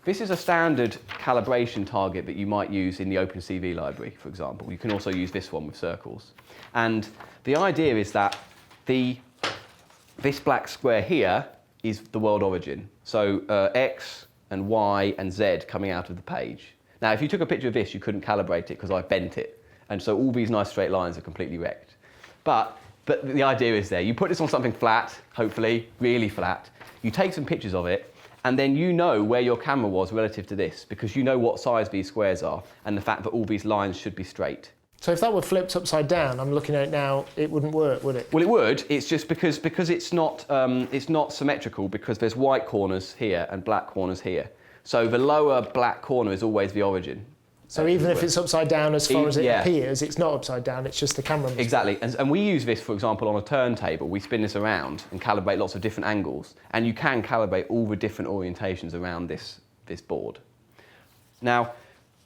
This is a standard calibration target that you might use in the OpenCV library, for example. You can also use this one with circles. And the idea is that this black square here is the world origin. So X and Y and Z coming out of the page. Now, if you took a picture of this, you couldn't calibrate it because I bent it. And so all these nice straight lines are completely wrecked. But the idea is there. You put this on something flat, hopefully, really flat. You take some pictures of it, and then you know where your camera was relative to this, because you know what size these squares are, and the fact that all these lines should be straight. So if that were flipped upside down, I'm looking at it now, it wouldn't work, would it? Well, it would. It's just because it's not symmetrical, because there's white corners here and black corners here. So the lower black corner is always the origin. So even if it's upside down as far as it appears, it's not upside down, it's just the camera. Exactly, and we use this, for example, on a turntable. We spin this around and calibrate lots of different angles, and you can calibrate all the different orientations around this board. Now,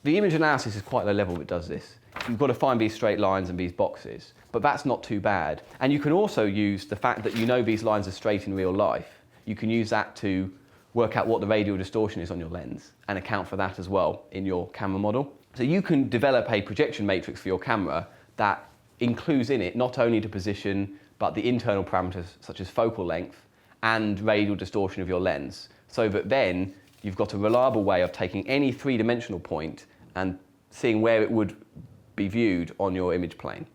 the image analysis is quite low level that does this. You've got to find these straight lines and these boxes, but that's not too bad. And you can also use the fact that you know these lines are straight in real life. You can use that to work out what the radial distortion is on your lens and account for that as well in your camera model. So you can develop a projection matrix for your camera that includes in it not only the position, but the internal parameters such as focal length and radial distortion of your lens, so that then you've got a reliable way of taking any three-dimensional point and seeing where it would be viewed on your image plane.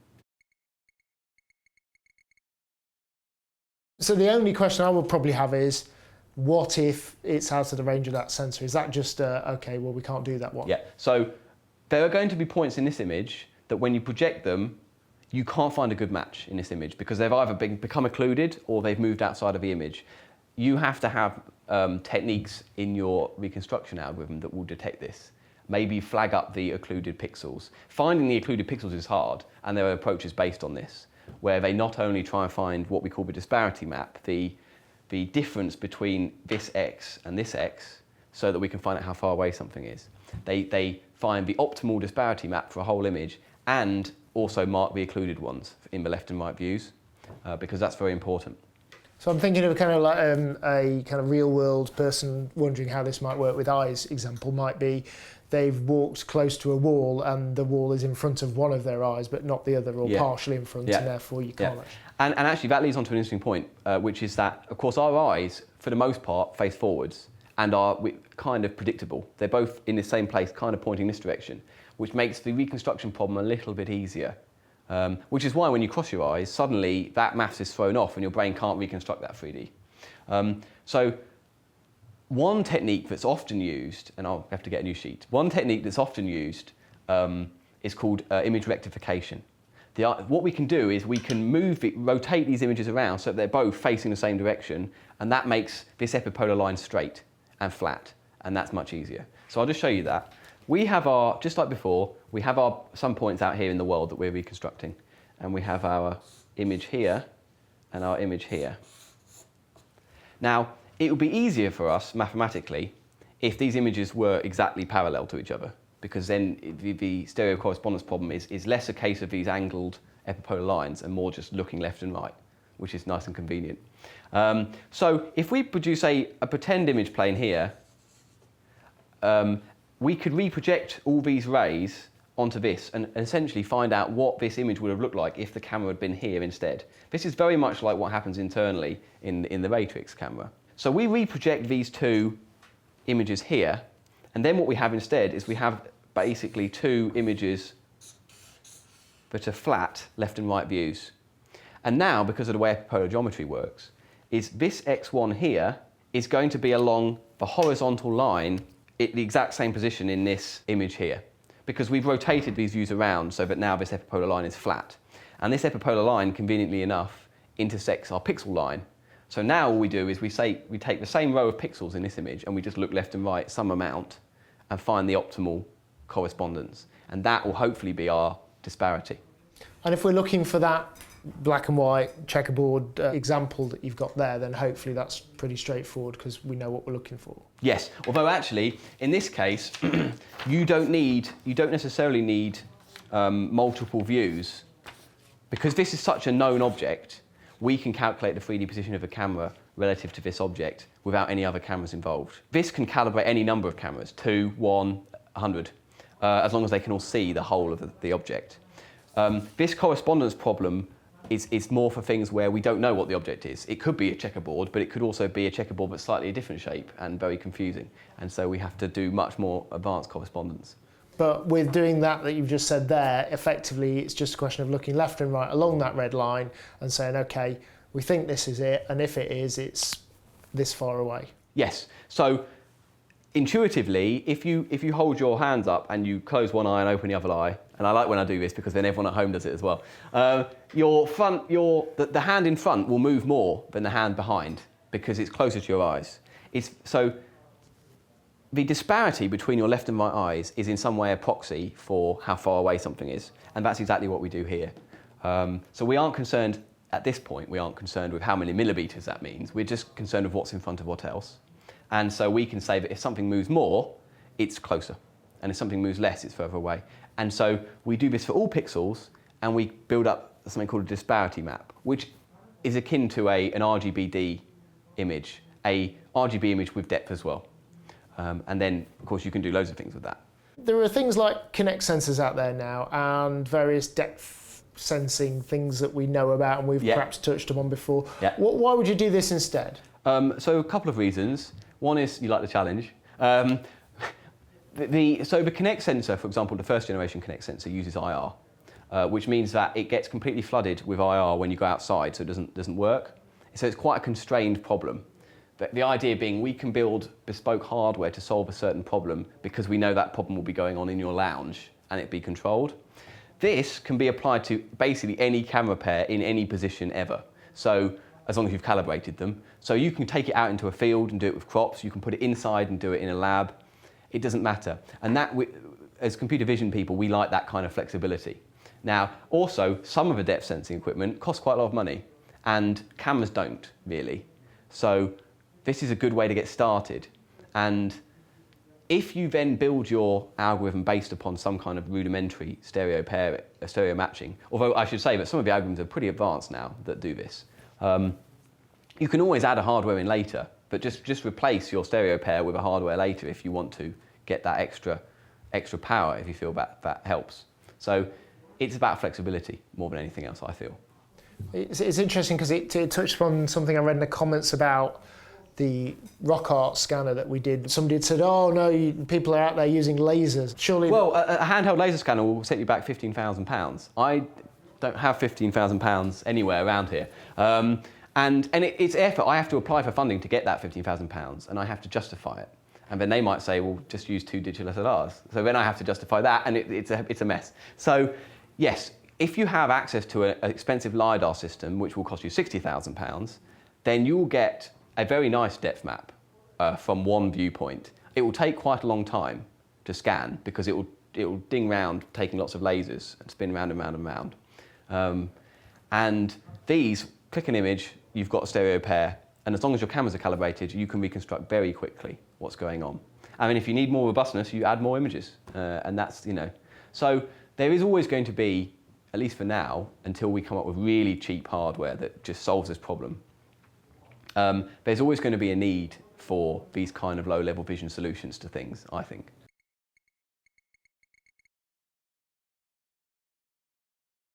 So the only question I would probably have is, what if it's out of the range of that sensor? Is that just, okay, well, we can't do that one? Yeah, so there are going to be points in this image that when you project them, you can't find a good match in this image because they've either become occluded or they've moved outside of the image. You have to have techniques in your reconstruction algorithm that will detect this. Maybe flag up the occluded pixels. Finding the occluded pixels is hard, and there are approaches based on this, where they not only try and find what we call the disparity map, the difference between this X and this X, so that we can find out how far away something is. They find the optimal disparity map for a whole image and also mark the occluded ones in the left and right views, because that's very important. So I'm thinking of kind of like a kind of real-world person wondering how this might work with eyes. Example might be they've walked close to a wall and the wall is in front of one of their eyes but not the other, or partially in front, and therefore you can't actually. And actually that leads on to an interesting point, which is that, of course, our eyes, for the most part, face forwards and are kind of predictable. They're both in the same place, kind of pointing this direction, which makes the reconstruction problem a little bit easier. Which is why when you cross your eyes, suddenly that maths is thrown off and your brain can't reconstruct that 3D. So one technique that's often used, and I'll have to get a new sheet, one technique that's often used is called image rectification. What we can do is we can rotate these images around so that they're both facing the same direction, and that makes this epipolar line straight and flat, and that's much easier. So I'll just show you that. We have just like before, we have some points out here in the world that we're reconstructing, and we have our image here and our image here. Now, it would be easier for us mathematically if these images were exactly parallel to each other, because then the stereo correspondence problem is less a case of these angled epipolar lines and more just looking left and right, which is nice and convenient. So if we produce a pretend image plane here, we could reproject all these rays onto this and essentially find out what this image would have looked like if the camera had been here instead. This is very much like what happens internally in the Raytrix camera. So we reproject these two images here, and then what we have instead is we have basically two images that are flat left and right views. And now, because of the way epipolar geometry works, is this x1 here is going to be along the horizontal line at the exact same position in this image here, because we've rotated these views around so that now this epipolar line is flat. And this epipolar line, conveniently enough, intersects our pixel line. So now all we do is we take the same row of pixels in this image and we just look left and right some amount and find the optimal correspondence. And that will hopefully be our disparity. And if we're looking for that black and white checkerboard example that you've got there, then hopefully that's pretty straightforward because we know what we're looking for. Yes, although actually in this case you don't necessarily need multiple views, because this is such a known object. We can calculate the 3D position of the camera relative to this object without any other cameras involved. This can calibrate any number of cameras, 2, 1, 100, as long as they can all see the whole of the object. This correspondence problem is more for things where we don't know what the object is. It could be a checkerboard, but it could also be a checkerboard but slightly a different shape and very confusing. And so we have to do much more advanced correspondence. But with doing that you've just said there, effectively it's just a question of looking left and right along that red line and saying, okay, we think this is it, and if it is, it's this far away. Yes. So intuitively, if you hold your hands up and you close one eye and open the other eye, and I like when I do this because then everyone at home does it as well, the hand in front will move more than the hand behind because it's closer to your eyes. So the disparity between your left and right eyes is in some way a proxy for how far away something is, and that's exactly what we do here. So we aren't concerned, at this point, we aren't concerned with how many millimetres that means. We're just concerned with what's in front of what else. And so we can say that if something moves more, it's closer. And if something moves less, it's further away. And so we do this for all pixels, and we build up something called a disparity map, which is akin to an RGBD image, a RGB image with depth as well. And then, of course, you can do loads of things with that. There are things like Kinect sensors out there now and various depth sensing things that we know about and we've perhaps touched upon before. Why would you do this instead? So a couple of reasons. One is you like the challenge. So the Kinect sensor, for example, the first generation Kinect sensor uses IR, which means that it gets completely flooded with IR when you go outside, so it doesn't work. So it's quite a constrained problem. The idea being we can build bespoke hardware to solve a certain problem because we know that problem will be going on in your lounge and it be controlled. This can be applied to basically any camera pair in any position ever. So as long as you've calibrated them. So you can take it out into a field and do it with crops. You can put it inside and do it in a lab. It doesn't matter. And that, as computer vision people, we like that kind of flexibility. Now, also, some of the depth sensing equipment costs quite a lot of money, and cameras don't really. So this is a good way to get started. And if you then build your algorithm based upon some kind of rudimentary stereo matching, although I should say that some of the algorithms are pretty advanced now that do this, you can always add a hardware in later, but just replace your stereo pair with a hardware later if you want to get that extra power, if you feel that helps. So it's about flexibility more than anything else, I feel. It's interesting because it touched on something I read in the comments about the rock art scanner that we did. Somebody had said, oh no, people are out there using lasers. Surely... Well, a handheld laser scanner will set you back £15,000. I don't have £15,000 anywhere around here. And it's effort. I have to apply for funding to get that £15,000 and I have to justify it. And then they might say, well, just use 2 digital SLRs. So then I have to justify that and it's a mess. So yes, if you have access to an expensive LiDAR system, which will cost you £60,000, then you will get a very nice depth map from one viewpoint. It will take quite a long time to scan because it will ding round taking lots of lasers and spin round and round and round. And these, click an image, you've got a stereo pair, and as long as your cameras are calibrated, you can reconstruct very quickly what's going on. I mean, if you need more robustness, you add more images, and that's, So there is always going to be, at least for now, until we come up with really cheap hardware that just solves this problem, there's always going to be a need for these kind of low-level vision solutions to things, I think.